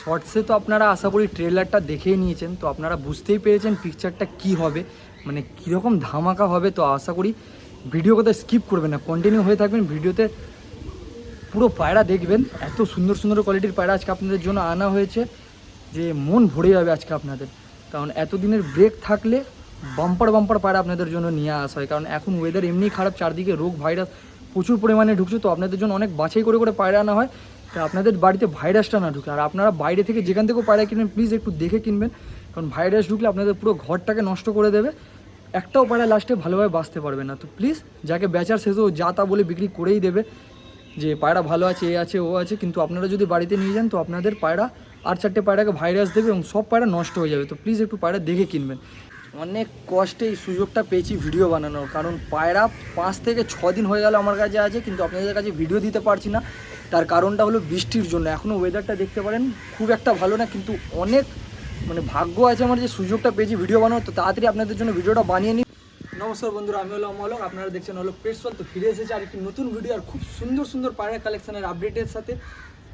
শর্টসে তো আপনারা আশা করি ট্রেলারটা দেখেই নিয়েছেন, তো আপনারা বুঝতেই পেরেছেন পিকচারটা কি হবে, মানে কীরকম ধামাকা হবে। তো আশা করি ভিডিও কোথাও স্কিপ করবেন না, কন্টিনিউ হয়ে থাকবেন ভিডিওতে, পুরো পায়রা দেখবেন। এত সুন্দর সুন্দর কোয়ালিটির পায়রা আজকে আপনাদের জন্য আনা হয়েছে যে মন ভরে যাবে আজকে আপনাদের। কারণ এতদিনের ব্রেক থাকলে বাম্পার বাম্পার পায়রা আপনাদের জন্য নিয়ে আসা হয়, কারণ এখন ওয়েদার এমনি খারাপ, চারদিকে রোগ ভাইরাস প্রচুর পরিমাণে ঢুকছে। তো আপনাদের জন্য অনেক বাছাই করে করে পায়রা আনা হয়, তা আপনাদের বাড়িতে ভাইরাসটা না ঢুকে। আর আপনারা বাইরে থেকে যেখান থেকেও পায়রা কিনবেন প্লিজ একটু দেখে কিনবেন, কারণ ভাইরাস ঢুকলে আপনাদের পুরো ঘরটাকে নষ্ট করে দেবে, একটাও পায়রা লাস্টে ভালোভাবে বাঁচতে পারবে না। তো প্লিজ যাকে বেচার শেষেও যা তা বলে বিক্রি করেই দেবে যে পায়রা ভালো আছে, এ আছে, ও আছে, কিন্তু আপনারা যদি বাড়িতে নিয়ে যান তো আপনাদের পায়রা আর চারটে পায়রাকে ভাইরাস দেবে এবং সব পায়রা নষ্ট হয়ে যাবে। তো প্লিজ একটু পায়রা দেখে কিনবেন। অনেক কষ্টে এই সুযোগটা পেয়েছি ভিডিও বানানোর, কারণ পায়রা 5 থেকে 6 দিন হয়ে গেল আমার কাছে আছে, কিন্তু আপনাদের কাছে ভিডিও দিতে পারছি না। তার কারণটা হলো বৃষ্টির জন্য। এখনও ওয়েদারটা দেখতে পারেন খুব একটা ভালো না, কিন্তু অনেক মানে ভাগ্য আছে আমার যে সুযোগটা পেয়েছি ভিডিও বানানোর। তো তাড়াতাড়ি আপনাদের জন্য ভিডিওটা বানিয়ে নিই। নমস্কার বন্ধুরা, আমি হলো অমলক, আপনারা দেখছেন হলো পেটস ওয়ার্ল্ড। তো ফিরে এসেছে আর একটি নতুন ভিডিও আর খুব সুন্দর সুন্দর পায়রা কালেকশনের আপডেটের সাথে।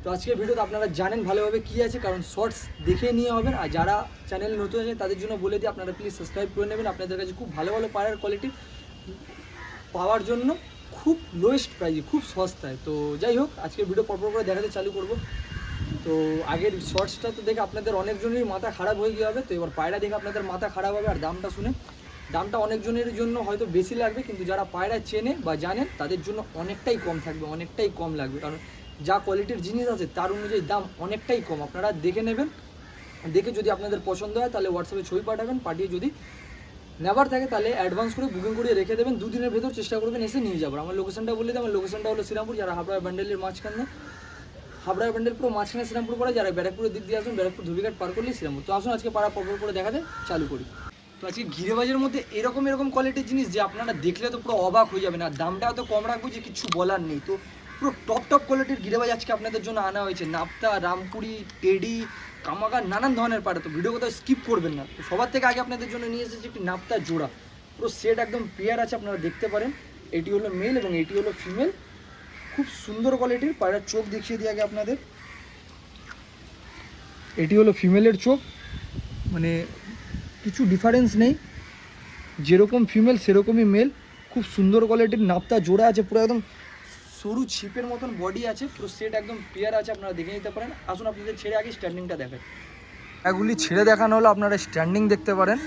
তো আজকের ভিডিওতে আপনারা জানেন ভালোভাবে কী আছে, কারণ শর্টস দেখে নিয়ে হবেন। আর যারা চ্যানেল নতুন আছে তাদের জন্য বলে দিই আপনারা প্লিজ সাবস্ক্রাইব করে নেবেন। আপনাদের কাছে খুব ভালো ভালো পায়রার কোয়ালিটি পাওয়ার জন্য খুব লোয়েস্ট প্রাইজে, খুব সস্তায়। তো যাই হোক, আজকের ভিডিও পরপর করে দেখাতে চালু করব। তো আগের শর্টসটা তো দেখে আপনাদের অনেকজনেরই মাথা খারাপ হয়ে গিয়ে হবে, তো এবার পায়রা দেখে আপনাদের মাথা খারাপ হবে। আর দামটা শুনে, দামটা অনেকজনের জন্য হয়তো বেশি লাগবে, কিন্তু যারা পায়রা চেনে বা জানেন তাদের জন্য অনেকটাই কম থাকবে, অনেকটাই কম লাগবে। কারণ যা কোয়ালিটির জিনিস আছে তার অনুযায়ী দাম অনেকটাই কম। আপনারা দেখে নেবেন, দেখে যদি আপনাদের পছন্দ হয় তাহলে হোয়াটসঅ্যাপে ছবি পাঠাবেন, পাঠিয়ে যদি নেবার থাকে তাহলে অ্যাডভান্স করে বুকিং করে রেখে দেবেন। 2 দিনের ভেতর চেষ্টা করবেন এসে নিয়ে যাবার। আমার লোকেশনটা বলে দিই, আমার লোকেশনটা হলো শ্রীরামপুর। যারা হাবড়া ব্যান্ডেলের মাঝখানে, হাবড়া ব্যান্ডেল পুরো মাঝখানে শ্রীরামপুর পড়ে, যারা ব্যারাকপুরের দিক দিয়ে আসুন, ব্যারাকপুর ধুবিঘাট পার করলেই শ্রীরামপুর। তো আসুন আজকে পাড়া পরপর করে দেখাতে চালু করি। তো আজকে গিরেবাজের মধ্যে এরকম কোয়ালিটির জিনিস যে আপনারা দেখলে তো পুরো অবাক হয়ে যাবেন। আর দামটা এত কম রাখবো যে কিছু বলার নেই। তো পুরো টপ কোয়ালিটির গিরেবাজ আজকে আপনাদের জন্য আনা হয়েছে। নাপ্তা, রামপুরি, টেডি, কামাকা, নানান ধরনের পায়রা। তো ভিডিও কোথাও স্কিপ করবেন না। তো সবার থেকে আগে আপনাদের জন্য নিয়ে এসেছি একটি নাপ্তা জোড়া, পুরো সেট একদম পেয়ার আছে, আপনারা দেখতে পারেন। এটি হলো মেল এবং এটি হলো ফিমেল। খুব সুন্দর কোয়ালিটির পায়রার চোখ দেখিয়ে দিই আগে আপনাদের। এটি হলো ফিমেলের চোখ, মানে কিছু ডিফারেন্স নেই, যেরকম ফিমেল সেরকমই মেল। খুব সুন্দর কোয়ালিটির নাপ্তা জোড়া আছে, পুরো একদম সরু ছিপের মতন বডি আছে, পুরো সেট একদম পেয়ার আছে, আপনারা দেখে নিতে পারেন। আসুন আপনাদের ছেড়ে আগে স্ট্যান্ডিংটা দেখায়। এগুলি ছেড়ে দেখানো হলো, আপনারা স্ট্যান্ডিং দেখতে পারেন,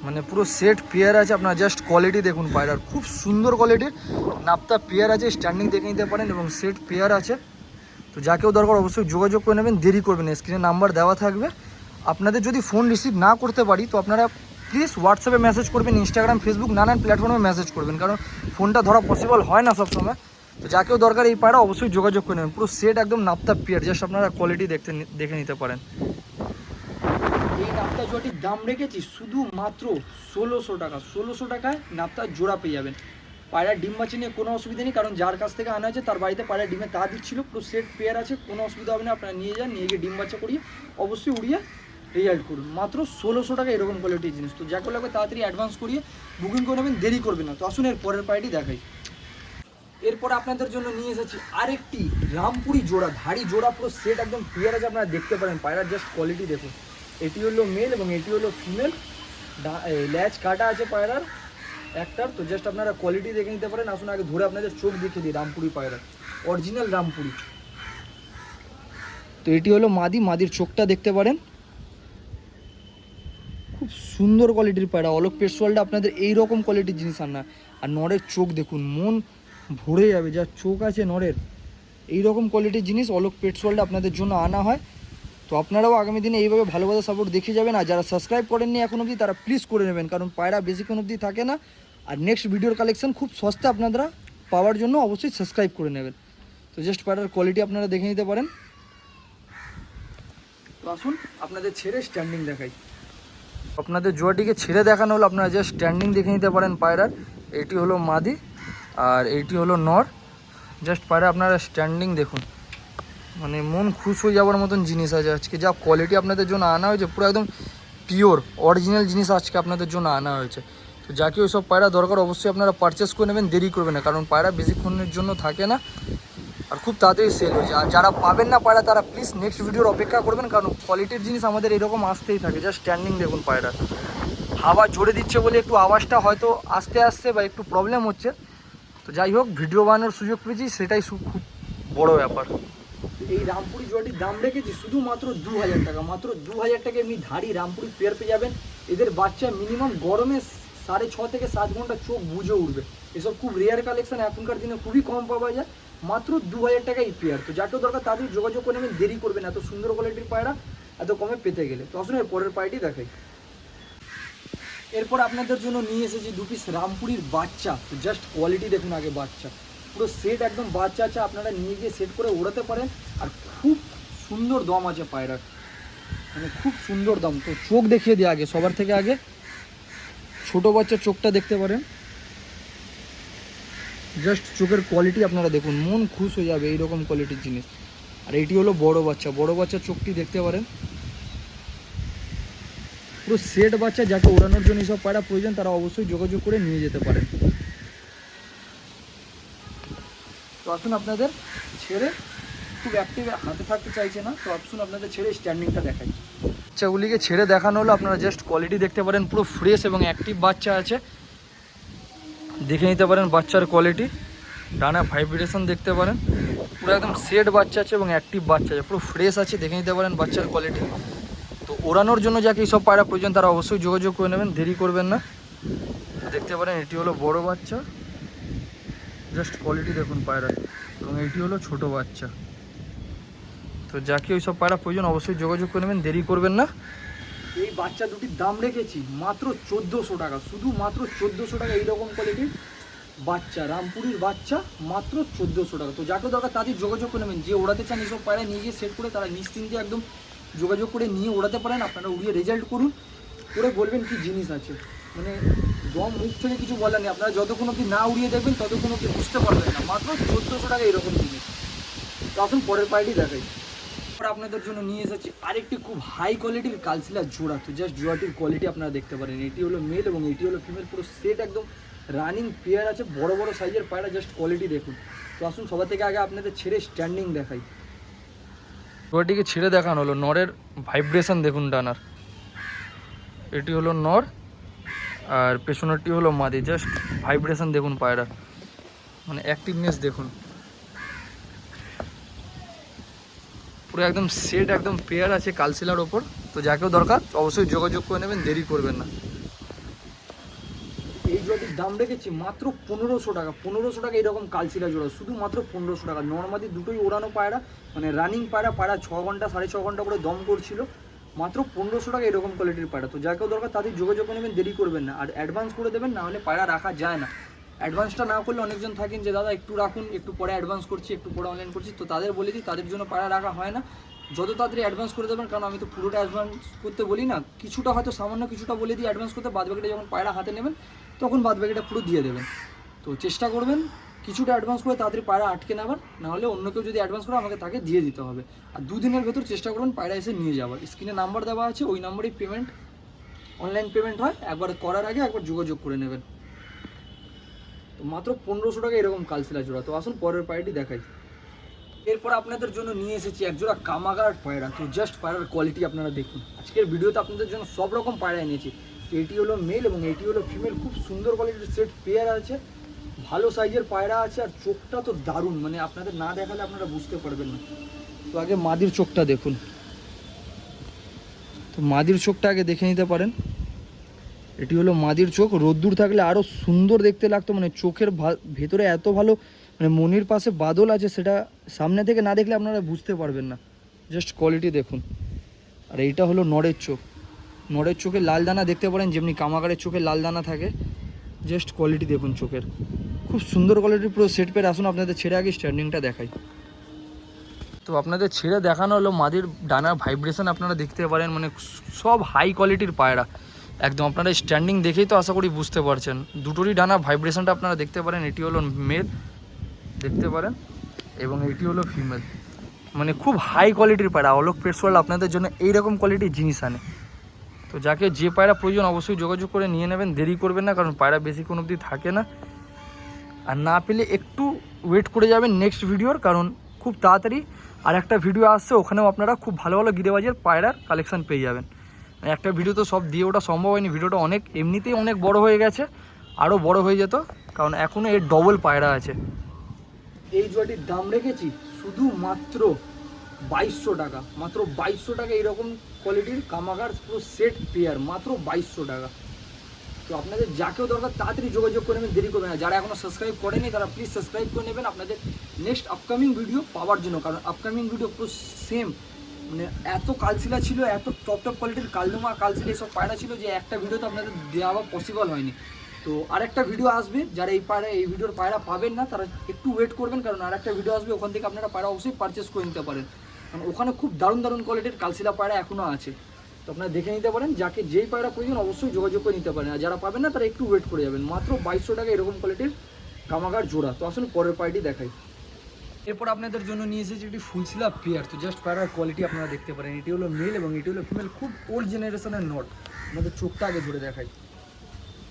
মানে পুরো সেট পেয়ার আছে। আপনারা জাস্ট কোয়ালিটি দেখুন পায়রার, খুব সুন্দর কোয়ালিটির নাপ্তা পেয়ার আছে, স্ট্যান্ডিং দেখে নিতে পারেন এবং সেট পেয়ার আছে। তো যাকেও দরকার অবশ্যই যোগাযোগ করে নেবেন, দেরি করবেন না। স্ক্রিনে নাম্বার দেওয়া থাকবে। আপনাদের যদি ফোন রিসিভ না করতে পারি তো আপনারা প্লিজ হোয়াটসঅ্যাপে মেসেজ করবেন, ইনস্টাগ্রাম, ফেসবুক, নানান প্ল্যাটফর্মে মেসেজ করবেন, কারণ ফোনটা ধরা পসিবল হয় না সবসময়। তো যাকেও দরকার এই পায়রা অবশ্যই যোগাযোগ করে নেবেন। পুরো সেট একদম নাপ্তা পেয়ার, জাস্ট আপনারা কোয়ালিটি দেখে নিতে পারেন। এই নাপ্তা জোড়াটির দাম রেখেছি শুধুমাত্র 1600 টাকা। 1600 টাকায় নাপ্তা জোড়া পেয়ে যাবেন। পায়রা ডিম বাচ্চা নিয়ে কোনো অসুবিধা নেই, কারণ যার কাছ থেকে আনা হয়েছে তার বাড়িতে পায়রা ডিমে তা দিচ্ছিল। পুরো সেট পেয়ার আছে, কোনো অসুবিধা হবে না। আপনারা নিয়ে যান, নিয়ে গিয়ে ডিম বাচ্চা করিয়ে অবশ্যই উড়িয়ে রেজাল্ট করুন। মাত্র 1600 টাকা এরকম কোয়ালিটির জিনিস। তো যাকে লাগবে তাড়াতাড়ি অ্যাডভান্স করিয়ে বুকিং করে নেবেন, দেরি করবে না। তো আসুন এর পরের পায়রাটি দেখাই। এরপর আপনাদের জন্য নিয়ে এসেছি আরেকটি রামপুরি জোড়া, ধাড়ি জোড়া, পুরো সেট একদম পেয়ার আছে, আপনারা দেখতে পারেন। পায়রার জাস্ট কোয়ালিটি দেখুন। এটি হলো মেল এবং এটি হলো ফিমেল। ল্যাচ কাটা আছে পায়রার একটার। তো জাস্ট আপনারা কোয়ালিটি দেখে নিতে পারেন। আসুন আগে ধরে আপনাদের চোখ দেখিয়ে দিই রামপুরি পায়রার, অরিজিনাল রামপুরি। তো এটি হলো মাদির চোখটা দেখতে পারেন, খুব সুন্দর কোয়ালিটির পায়রা। অলোক পেটস ওয়ার্ল্ডে আপনাদের এইরকম কোয়ালিটির জিনিস আনা। আর নরের চোখ দেখুন, মন ভরে যাবে, যা চোখ আছে নরের। এইরকম কোয়ালিটির জিনিস অলোক পেটস ওয়ার্ল্ডে আপনাদের জন্য আনা হয়। তো আপনারাও আগামী দিনে এইভাবে ভালো সাপোর্ট দেখে যাবেন। আর যারা সাবস্ক্রাইব করেননি এখন অবধি তারা প্লিজ করে নেবেন, কারণ পায়রা বেশিক্ষণ অবধি থাকে না। আর নেক্সট ভিডিওর কালেকশন খুব সস্তা আপনারা পাওয়ার জন্য অবশ্যই সাবস্ক্রাইব করে নেবেন। তো জাস্ট পায়রার কোয়ালিটি আপনারা দেখে নিতে পারেন। তো আসুন আপনাদের ছেড়ে স্ট্যান্ডিং দেখাই। আপনাদের জোয়াটিকে ছেড়ে দেখানো হলো, আপনারা জাস্ট স্ট্যান্ডিং দেখে নিতে পারেন পায়রার। এটি হলো মাদি আর এইটি হলো নর। জাস্ট পায়রা আপনারা স্ট্যান্ডিং দেখুন, মানে মন খুশ হয়ে যাওয়ার মতন জিনিস আছে আজকে। যা কোয়ালিটি আপনাদের জন্য আনা হয়েছে, পুরো একদম পিওর অরিজিনাল জিনিস আজকে আপনাদের জন্য আনা হয়েছে। তো যাকে ওই সব পায়রা দরকার অবশ্যই আপনারা পারচেস করে নেবেন, দেরি করবেন না, কারণ পায়রা বেশিক্ষণের জন্য থাকে না। আর খুব তাড়াতাড়ি সেল হয়ে যায়। আর যারা পাবেন না পায়রা তারা প্লিজ নেক্সট ভিডিওর অপেক্ষা করবেন, কারণ কোয়ালিটির জিনিস আমাদের এরকম আসতেই থাকে। জাস্ট স্ট্যান্ডিং দেখুন পায়রা, হাওয়া জোরে দিচ্ছে বলে একটু আওয়াজটা হয়তো আস্তে আস্তে বা একটু প্রবলেম হচ্ছে। তো যাই হোক, ভিডিও বানানোর সুযোগ পেয়েছি, সেটাই খুব বড় ব্যাপার। এই রামপুরি জোড়াটির দাম রেখেছি শুধুমাত্র 2000 টাকা। মাত্র 2000 টাকা এমনি ধাড়ি রামপুরি পেয়ার পেয়ে যাবেন। এদের বাচ্চা মিনিমাম গরমে 6.5 থেকে 7 ঘন্টা চোখ বুঝে উঠবে। এসব খুব রেয়ার কালেকশন, এখনকার দিনে খুবই কম পাওয়া যায়। মাত্র 2000 টাকা এই পেয়ার। তো যাকেও দরকার তাদের যোগাযোগ করে নেবেন, দেরি করবেন এত সুন্দর কোয়ালিটির পায়রা এত কমে পেতে গেলে। তো আসলে পরের পায়রাটি দেখাই। এরপর আপনাদের জন্য নিয়ে এসেছি 2 পিস রামপুরির বাচ্চা। তো জাস্ট কোয়ালিটি দেখুন আগে, বাচ্চা পুরো সেট একদম বাচ্চা আছে, আপনারা নিয়ে গিয়ে সেট করে ওড়াতে পারেন। আর খুব সুন্দর দম আছে পায়রা, মানে খুব সুন্দর দম। তো চোখ দেখিয়ে দিই আগে, সবার থেকে আগে ছোট বাচ্চার চোখটা দেখতে পারেন। জাস্ট চোখের কোয়ালিটি আপনারা দেখুন, মন খুশ হয়ে যাবে এইরকম কোয়ালিটির জিনিস। আর এটি হলো বড় বাচ্চা, বড় বাচ্চার চোখটি দেখতে পারেন, পুরো সেট বাচ্চা। যাকে ওড়ানোর জন্য এইসব পায়রা প্রয়োজন তারা অবশ্যই যোগাযোগ করে নিয়ে যেতে পারেন। তো আসুন আপনাদের ছেড়ে, খুব অ্যাক্টিভ হাতে থাকতে চাইছে না, তো আসুন আপনাদের ছেড়ে স্ট্যান্ডিংটা দেখাই। বাচ্চাগুলিকে ছেড়ে দেখানো হলো, আপনারা জাস্ট কোয়ালিটি দেখতে পারেন, পুরো ফ্রেশ এবং অ্যাক্টিভ বাচ্চা আছে। দেখে নিতে পারেন বাচ্চার কোয়ালিটি, ডানা ভাইব্রেশন দেখতে পারেন, পুরো একদম সেট বাচ্চা আছে এবং অ্যাক্টিভ বাচ্চা আছে, পুরো ফ্রেশ আছে। দেখে নিতে পারেন বাচ্চার কোয়ালিটি। তো ওড়ানোর জন্য যাকে এইসব পায়রা প্রয়োজন তারা অবশ্যই যোগাযোগ করে নেবেন, দেরি করবেন না। দেখতে পারেন এটি হলো বড় বাচ্চা, জাস্ট কোয়ালিটি দেখুন পায়রা, এবং এটি হলো ছোট বাচ্চা। তো যাকে ওইসব পায়রা প্রয়োজন অবশ্যই যোগাযোগ করে নেবেন, দেরি করবেন না। এই বাচ্চা দুটির দাম রেখেছি মাত্র 1400 টাকা, শুধু মাত্র 1400 টাকা। এইরকম কোয়ালিটির বাচ্চা রামপুরির বাচ্চা মাত্র 1400 টাকা। তো যাকে দরকার তাদের যোগাযোগ করে নেবেন, যে ওড়াতে চান এইসব পায়রা নিয়ে গিয়ে সেট করে তারা নিশ্চিন্তে একদম যোগাযোগ করে নিয়ে ওড়াতে পারেন। আপনারা উড়িয়ে রেজাল্ট করুন, করে বলবেন কি জিনিস আছে, মানে দম মুখ থেকে কিছু বলার নেই। আপনারা যতক্ষণ অব্দি না উড়িয়ে দেখবেন ততক্ষণ অব্দি বুঝতে পারবেন না। মাত্র 1400 টাকা এরকম জিনিস। তো আসুন পরের পায়রাটি দেখাই। আপনাদের জন্য নিয়ে এসেছি আরেকটি খুব হাই কোয়ালিটির কালশিলা জোড়া। তো জাস্ট জোড়াটির কোয়ালিটি আপনারা দেখতে পারেন, এটি হলো মেল এবং এটি হলো ফিমেল, পুরো সেট একদম রানিং পেয়ার আছে, বড় বড় সাইজের পায়রা। জাস্ট কোয়ালিটি দেখুন। তো আসুন সবার থেকে আগে আপনাদের ছেড়ে স্ট্যান্ডিং দেখাই। জোড়াটিকে ছেড়ে দেখানো হলো, নরের ভাইব্রেশন দেখুন ডানার, এটি হলো নর আর পেছনেরটি হলো মাদি। জাস্ট ভাইব্রেশন দেখুন পায়রা, মানে অ্যাক্টিভনেস দেখুন, পুরো একদম সেট একদম পেয়ার আছে কালশিলার ওপর। তো যাকেও দরকার অবশ্যই যোগাযোগ করে নেবেন, দেরি করবেন না। এই জোড়াটির দাম রেখেছি মাত্র 1500 টাকা। 1500 টাকা এরকম কালশিলা জোড়া, শুধুমাত্র 1500 টাকা। নর্মালি দুটোই ওড়ানো পায়রা, মানে রানিং পায়রা, পায়রা 6 ঘন্টা 6.5 ঘন্টা করে দম করছিল। মাত্র 1500 টাকা এরকম কোয়ালিটির পায়রা। তো যাকেও দরকার তাদের যোগাযোগ করে নেবেন, দেরি করবেন না। আর অ্যাডভান্স করে দেবেন, না হলে পায়রা রাখা যায় না। অ্যাডভান্সটা না করলে অনেকজন থাকেন যে দাদা একটু রাখুন, একটু পরে অ্যাডভান্স করছি, একটু পরে অনলাইন করছি। তো তাদের বলে দিই, তাদের জন্য পায়রা রাখা হয় না। যত তাড়াতাড়ি অ্যাডভান্স করে দেবেন, কারণ আমি তো পুরোটা অ্যাডভান্স করতে বলি না, কিছুটা হয়তো সামান্য কিছুটা বলে দিই অ্যাডভান্স করতে, বাদ বাকিটা যখন পায়রা হাতে নেবেন তখন বাদ বাকিটা পুরো দিয়ে দেবেন। তো চেষ্টা করবেন কিছুটা অ্যাডভান্স করে তাড়াতাড়ি পায়রা আটকে নেবার, নাহলে অন্য কেউ যদি অ্যাডভান্স করে আমাকে তাকে দিয়ে দিতে হবে। আর 2 দিনের ভেতর চেষ্টা করবেন পায়রা এসে নিয়ে যাওয়ার। স্ক্রিনে নাম্বার দেওয়া আছে, ওই নাম্বারেই পেমেন্ট, অনলাইন পেমেন্ট হয়। একবার করার আগে একবার যোগাযোগ করে নেবেন। তো মাত্র 1500 টাকা এরকম কালশিলা জোড়া। তো আসুন পরের পায়রাটি দেখাই। এরপর আপনাদের জন্য নিয়ে এসেছি একজোড়া কামাগার পায়রা। তো জাস্ট পায়রার কোয়ালিটি আপনারা দেখুন। আজকের ভিডিওতে আপনাদের জন্য সব রকম পায়রা এনেছি। এটি হলো মেল এবং এটি হলো ফিমেল, খুব সুন্দর কোয়ালিটির সেট পেয়ার আছে, ভালো সাইজের পায়রা আছে। আর চোখটা তো দারুণ, মানে আপনাদের না দেখালে আপনারা বুঝতে পারবেন না। তো আগে মাদির চোখটা দেখুন, তো মাদির চোখটা আগে দেখে নিতে পারেন। এটি হলো মাদির চোখ, রোদ্দুর থাকলে আরও সুন্দর দেখতে লাগতো, মানে চোখের ভেতরে এত ভালো, মানে মনির পাশে বাদল আছে, সেটা সামনে থেকে না দেখলে আপনারা বুঝতে পারবেন না। জাস্ট কোয়ালিটি দেখুন। আর এইটা হলো নরের চোখ, নরের চোখে লাল দানা দেখতে পারেন, যেমনি কামাগারের চোখে লাল দানা থাকে। জাস্ট কোয়ালিটি দেখুন চোখের, খুব সুন্দর কোয়ালিটির পুরো সেট পেয়ে। আসুন আপনাদের ছেড়ে আগে স্ট্যান্ডিংটা দেখাই। তো আপনাদের ছেড়ে দেখানো হলো মাদির ডানার ভাইব্রেশন আপনারা দেখতে পারেন, মানে সব হাই কোয়ালিটির পায়রা একদম। আপনারা স্ট্যান্ডিং দেখেই তো আশা করি বুঝতে পারছেন, দুটোরই ডানা ভাইব্রেশনটা আপনারা দেখতে পারেন। এটি হলো মেল দেখতে পারেন এবং এটি হলো ফিমেল, মানে খুব হাই কোয়ালিটির পায়রা। অলোক পেটস ওয়ার্ল্ড আপনাদের জন্য এইরকম কোয়ালিটির জিনিস আনে। তো যাকে যে পায়রা প্রয়োজন অবশ্যই যোগাযোগ করে নিয়ে নেবেন, দেরি করবেন না, কারণ পায়রা বেশিক্ষণ অবধি থাকে না। আর না পেলে একটু ওয়েট করে যাবেন নেক্সট ভিডিওর, কারণ খুব তাড়াতাড়ি আর একটা ভিডিও আসছে, ওখানেও আপনারা খুব ভালো ভালো গিরিবাজের পায়রার কালেকশান পেয়ে যাবেন। একটা ভিডিও তো সব দিয়ে ওটা সম্ভব হয়নি, ভিডিওটা অনেক এমনিতেই অনেক বড় হয়ে গেছে, আরও বড় হয়ে যেত, কারণ এখনও এর ডবল পায়রা আছে। এই জোড়াটির দাম রেখেছি শুধুমাত্র 2200 টাকা, মাত্র 2200 টাকা। এইরকম কোয়ালিটির কামাগার পুরো সেট পেয়ার মাত্র 2200 টাকা। তো আপনাদের যাকেও দরকার তাড়াতাড়ি যোগাযোগ করে নেবেন, দেরি করবেন না। যারা এখনও সাবস্ক্রাইব করেনি তারা প্লিজ সাবস্ক্রাইব করে নেবেন আপনাদের নেক্সট আপকামিং ভিডিও পাওয়ার জন্য, কারণ আপকামিং ভিডিও পুরো সেম, মানে এত কালশিলা ছিল, এত টপ টপ কোয়ালিটির কালদমা কালশিলা এইসব পায়রা ছিল যে একটা ভিডিও তো আপনাদের দেওয়া পসিবল হয়নি। তো আরেকটা ভিডিও আসবে, যারা এই ভিডিওর পায়রা পাবেন না তারা একটু ওয়েট করবেন, কারণ আরেকটা ভিডিও আসবে, ওখান থেকে আপনারা পায়রা অবশ্যই পারচেস করে নিতে পারেন, কারণ ওখানে খুব দারুণ দারুণ কোয়ালিটির কালশিলা পায়রা এখনও আছে। তো আপনারা দেখে নিতে পারেন, যাকে যেই পায়রা প্রয়োজন অবশ্যই যোগাযোগ করে নিতে পারেন, আর যারা পাবেন না তারা একটু ওয়েট করে যাবেন। মাত্র 2200 টাকা এরকম কোয়ালিটির কামাগার জোড়া। তো আসলে পরের পায়রাটি দেখাই। এরপর আপনাদের জন্য নিয়ে এসেছি একটি ফুলশিলা পেয়ার। তো জাস্ট পায়রার কোয়ালিটি আপনারা দেখতে পারেন, এটি হলো মেল এবং এটি হলো ফিমেল, খুব ওল্ড জেনারেশনের নট। আমাদের চোখটা আগে ধরে দেখাই,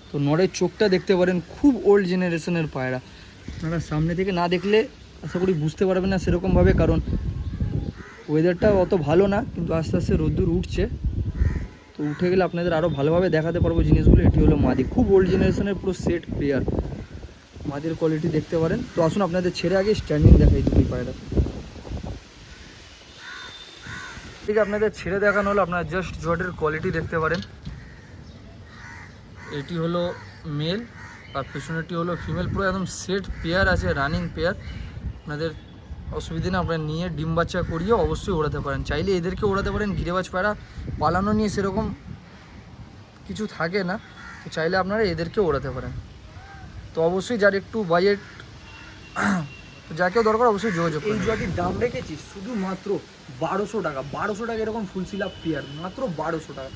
তো নটের চোখটা দেখতে পারেন, খুব ওল্ড জেনারেশনের পায়রা। আপনারা সামনে থেকে না দেখলে আশা করি বুঝতে পারবেন না সেরকমভাবে, কারণ ওয়েদারটা অত ভালো না, কিন্তু আস্তে আস্তে রোদ্দুর উঠছে, তো উঠে গেলে আপনাদের আরও ভালোভাবে দেখাতে পারবো জিনিসগুলো। এটি হলো মাদি, খুব ওল্ড জেনারেশনের পুরো সেট পেয়ার, মাদির কোয়ালিটি দেখতে পারেন। তো আসুন আপনাদের ছেড়ে আগে স্ট্যান্ডিং দেখাই দুটি পায়রা। ঠিক আছে, আপনাদের ছেড়ে দেখানো হলো, আপনারা জাস্ট জটের কোয়ালিটি দেখতে পারেন। এটি হলো মেল আর পেছনেটি হলো ফিমেল, পুরো একদম সেট পেয়ার আছে, রানিং পেয়ার। আপনাদের অসুবিধা না, আপনারা নিয়ে ডিম বাচ্চা করিয়ে অবশ্যই ওড়াতে পারেন। চাইলে এদেরকে ওড়াতে পারেন, গিরিবাজ পায়রা পালানো নিয়ে সেরকম কিছু থাকে না, তো চাইলে আপনারা এদেরকে ওড়াতে পারেন। তো অবশ্যই যার একটু বাজেট, যাকেও দরকার অবশ্যই যোগাযোগ করুন। এই জোড়াটির দাম রেখেছি শুধুমাত্র 1200 টাকা। 1200 টাকা এরকম ফুলশিলা পেয়ার, মাত্র 1200 টাকা।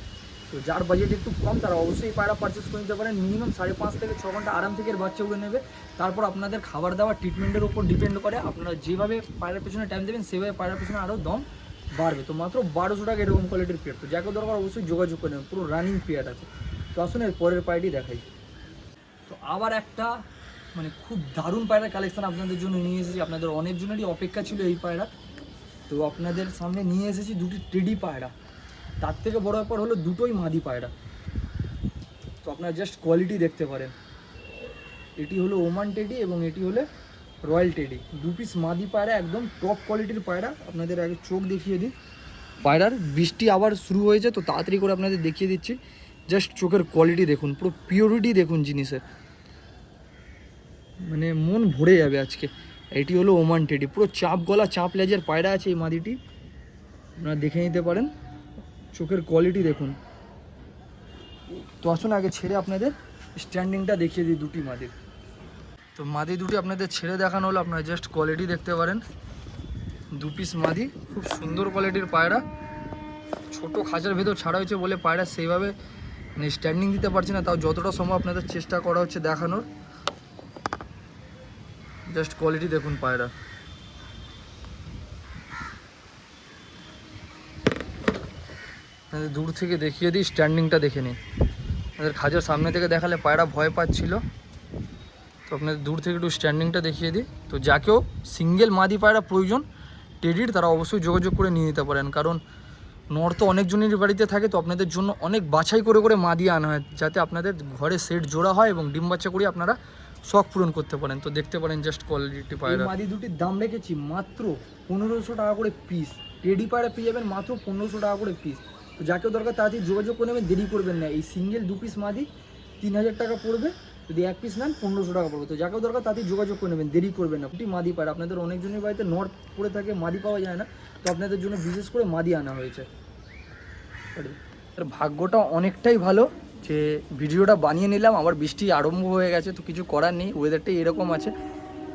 তো যার বাজেট একটু কম তারা অবশ্যই পায়রা পারচেস করে নিতে পারেন। মিনিমাম 5.5 থেকে 6 ঘন্টা আরাম থেকে বাচ্চা উড়ে নেবে। তারপর আপনাদের খাবার দাবার ট্রিটমেন্টের উপর ডিপেন্ড করে, আপনারা যেভাবে পায়রার পেছনে টাইম দেবেন সেভাবে পায়রার পেছনে আরও দম বাড়বে। তো মাত্র 1200 টাকা এরকম কোয়ালিটির পেয়ার। তো যাকে দরকার অবশ্যই যোগাযোগ করে নেবেন, পুরো রানিং পেয়ার আছে। তো আসুন এর পরের পায়রাটি দেখাই। তো আবার একটা মানে খুব দারুণ পায়রার কালেকশন আপনাদের জন্য নিয়ে এসেছি। আপনাদের অনেকজনেরই অপেক্ষা ছিল এই পায়রা, তো আপনাদের সামনে নিয়ে এসেছি দুটি টেডি পায়রা। তার থেকে বড় ব্যাপার হলো দুটোই মাদি পায়রা। তো আপনারা জাস্ট কোয়ালিটি দেখতে পারেন, এটি হলো ওমান টেডি এবং এটি হলো রয়্যাল টেডি। দু পিস মাদি পায়রা, একদম টপ কোয়ালিটির পায়রা। আপনাদের আগে চোখ দেখিয়ে দিই পায়রার। বৃষ্টি আবার শুরু হয়েছে, তো তাড়াতাড়ি করে আপনাদের দেখিয়ে দিচ্ছি। জাস্ট চোখের কোয়ালিটি দেখুন, পুরো পিওরিটি দেখুন জিনিসের, মানে মন ভরে যাবে আজকে। এটি হলো ওমান টেডি, পুরো চাপ গলা চাপ লেজের পায়রা আছে এই মাদিটি, আপনারা দেখে নিতে পারেন। চোখের কোয়ালিটি দেখুন। তো আসুন আগে ছেড়ে আপনাদের স্ট্যান্ডিংটা দেখিয়ে দিই দুটি মাদির। তো মাদি দুটি আপনাদের ছেড়ে দেখানো হলো, আপনারা জাস্ট কোয়ালিটি দেখতে পারেন। দু পিস মাদি, খুব সুন্দর কোয়ালিটির পায়রা। ছোট খাঁচার ভেতর ছাড়া হয়েছে বলে পায়রা সেইভাবে মানে স্ট্যান্ডিং দিতে পারছে না, তাও যতটা সম্ভব আপনাদের চেষ্টা করা হচ্ছে দেখানোর। জাস্ট কোয়ালিটি দেখুন পায়রা। দূর থেকে দেখিয়ে দিই, স্ট্যান্ডিংটা দেখে নিন। আপনাদের খাঁচার সামনে থেকে দেখালে পায়রা ভয় পাচ্ছিল, তো আপনাদের দূর থেকে একটু স্ট্যান্ডিংটা দেখিয়ে দিই। তো যাকেও সিঙ্গেল মাদি পায়রা প্রয়োজন টেডির, তারা অবশ্যই যোগাযোগ করে নিয়ে নিতে পারেন, কারণ নর তো অনেকজনেরই বাড়িতে থাকে, তো আপনাদের জন্য অনেক বাছাই করে করে মাদি আনা হয়, যাতে আপনাদের ঘরে সেট জোড়া হয় এবং ডিম বাচ্চা করে আপনারা শখ পূরণ করতে পারেন। তো দেখতে পারেন জাস্ট কোয়ালিটি পায়রা। মাদি দুটির দাম রেখেছি মাত্র 1500 টাকা করে পিস। টেডি পায়রা পেয়ে যাবেন মাত্র 1500 টাকা করে পিস। তো যাকেও দরকার তাড়াতাড়ি যোগাযোগ করে নেবেন, দেরি করবেন না। এই সিঙ্গেল দু পিস মাদি 3000 টাকা পড়বে, যদি এক পিস নেন 1500 টাকা পড়বে। তো যাকেও দরকার তাড়াতাড়ি যোগাযোগ করে নেবেন, দেরি করবেন না। দুটি মাদি পায়রা, আপনাদের অনেকজনের বাড়িতে নর পড়ে থাকে, মাদি পাওয়া যায় না, তো আপনাদের জন্য বিশেষ করে মাদি আনা হয়েছে। ভাগ্যটা অনেকটাই ভালো যে ভিডিওটা বানিয়ে নিলাম, আবার বৃষ্টি আরম্ভ হয়ে গেছে, তো কিছু করার নেই, ওয়েদারটাই এরকম আছে।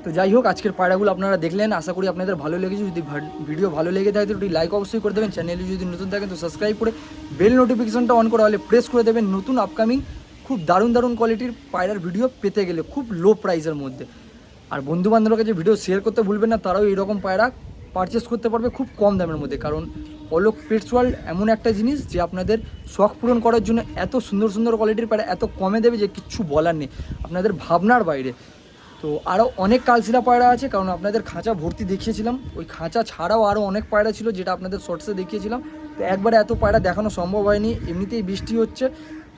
তো যাই হোক, আজকের পায়রাগুলো আপনারা দেখলেন, আশা করি আপনাদের ভালো লেগেছে। যদি ভিডিও ভালো লেগে থাকে তো একটি লাইক অবশ্যই করে দেবেন। চ্যানেলে যদি নতুন থাকেন তো সাবস্ক্রাইব করে বেল নোটিফিকেশনটা অন করা হলে প্রেস করে দেবেন, নতুন আপকামিং খুব দারুণ দারুণ কোয়ালিটির পায়রার ভিডিও পেতে গেলে খুব লো প্রাইসের মধ্যে। আর বন্ধুবান্ধবের কাছে ভিডিও শেয়ার করতে ভুলবেন না, তারাও এইরকম পায়রা পারচেস করতে পারবে খুব কম দামের মধ্যে, কারণ অলোক পেটস ওয়ার্ল্ড এমন একটা জিনিস যে আপনাদের শখ পূরণ করার জন্য এত সুন্দর সুন্দর কোয়ালিটির পায়রা এত কমে দেবে যে কিচ্ছু বলার নেই, আপনাদের ভাবনার বাইরে। তো আরও অনেক কালশিরা পায়রা আছে, কারণ আপনাদের খাঁচা ভর্তি দেখিয়েছিলাম, ওই খাঁচা ছাড়াও আরও অনেক পায়রা ছিল যেটা আপনাদের শর্টসে দেখিয়েছিলাম। তো একবারে এত পায়রা দেখানো সম্ভব হয়নি, এমনিতেই বৃষ্টি হচ্ছে,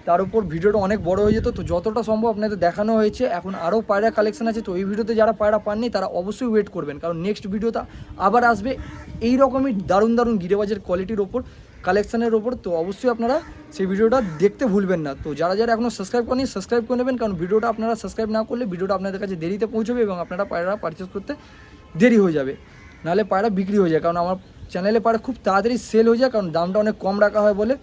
তার উপর ভিডিওটা অনেক বড় হয়ে যেত। তো যতটা সম্ভব আপনাদের দেখানো হয়েছে। এখন আরও পায়রা কালেকশন আছে, তো এই ভিডিওতে যারা পায়রা পাননি তারা অবশ্যই ওয়েট করবেন, কারণ নেক্সট ভিডিওটা আবার আসবে এই রকমই দারুণ দারুণ গিরিবাজের কোয়ালিটির ওপর, কালেকশানের ওপর। তো অবশ্যই আপনারা সেই ভিডিওটা দেখতে ভুলবেন না। তো যারা যারা এখনও সাবস্ক্রাইব করেনি সাবস্ক্রাইব করে নেবেন, কারণ ভিডিওটা আপনারা সাবস্ক্রাইব না করলে ভিডিওটা আপনাদের কাছে দেরিতে পৌঁছবে এবং আপনারা পায়রা পারচেস করতে দেরি হয়ে যাবে, নাহলে পায়রা বিক্রি হয়ে যায়। কারণ আমার চ্যানেলে পায়রা খুব তাড়াতাড়ি সেল হয়ে যায়, কারণ দামটা অনেক কম রাখা হয় বলে।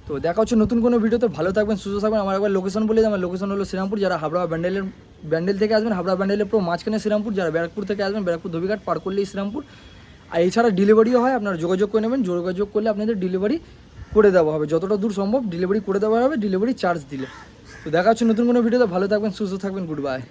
তো দেখা হচ্ছে নতুন কোনো ভিডিওতে, ভালো থাকবেন, সুস্থ থাকবেন। আমার একবার লোকেশন বলে দিই, আমার লোকেশন হলো শ্রীরামপুর। যারা হাবড়া ব্যান্ডেল থেকে আসবেন, হাবড়া ব্যান্ডেলের পুরো মাঝখানে শ্রীরামপুর। যারা ব্যারাকপুর থেকে আসবেন, ব্যারাকপুর ধোবিঘাট পার করলেই শ্রীরামপুর। আর এছাড়া ডেলিভারিও হয়, আপনারা যোগাযোগ করে নেবেন, যোগাযোগ করলে আপনাদের ডেলিভারি করে দেওয়া হবে, যতটা দূর সম্ভব ডেলিভারি করে দেওয়া হবে, ডেলিভারি চার্জ দিলে। তো দেখা হচ্ছে নতুন কোনো ভিডিওতে, ভালো থাকবেন, সুস্থ থাকবেন, গুড বাই।